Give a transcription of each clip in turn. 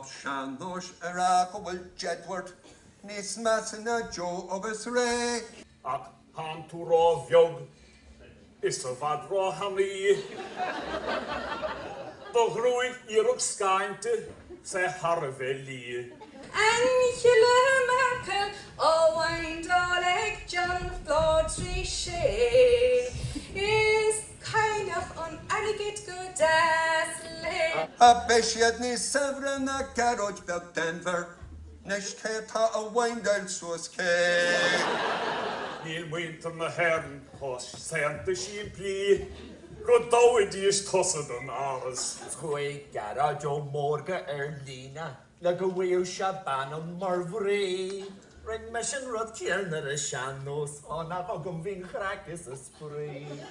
Shannosh Arakowal Jedward, Nis Masina Joe Obus Ray. Ac han twrofiog, isofadro hami. Dogrwydd i'r sgaint se harfeli. Angela Merkel, Owain Doleg, John Flodry Shea is kind of unallegate good as lay. A Beshiad Nis Severina Garage Belt Denver, Neshketa a Windel Sus K. Ni'n wynt yn y hern, hos sent y si pli. Rodawyd i'r tosod yn aros. Chwe garage o morga Lina. Na gywew Siaban o marfri. Rhaid mesyn roedd ciel ar y sianos, ond ag o gymfi'n chragis ysbryd.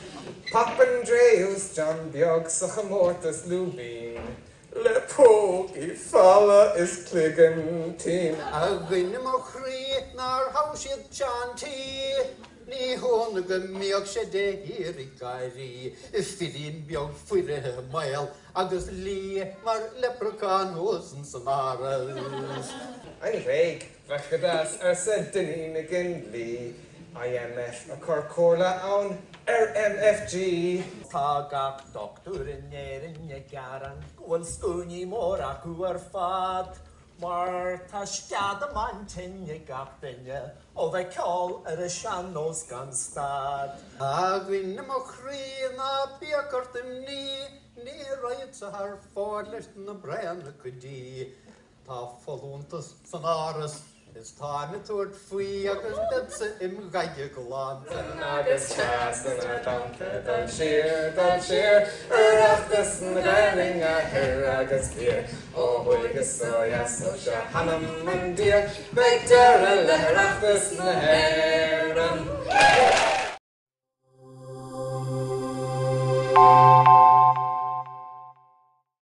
Papandrews John Biog sa Comórtas Luibíní. Le pog I falla is cligan team. A gwyn am o chri na'r hawsydd John T. Ni hwn y gymig sydd hir I gairi. Ffyrin biog ffwyr y mael. Agus li mae'r leprechanos yn symaras. Ein rhaid, fachadas sy'n dyn ni'n gynli. IMF a Corcola awn RMFG. Tagak doctor yn y garan. Gwyl sgwni mor ac ar ffad. Mae'r tasgiad y mantin y gapdynnu. O fe col yr y sianos gan stad. A gwyn am o chri na biag o'r dim ni. Ni rhaid sa har ffordd leis yn y bren y cwdi. Ta ffodwntas sy'n aros. It's time to toward free agus dibsa im gaige glan. Agus chas yn y dan sheer. Oireachtas yn y grenning a hir agus clear. O hwygus o ias o sia hanam yn dir. Beig der y Oireachtas yn y her.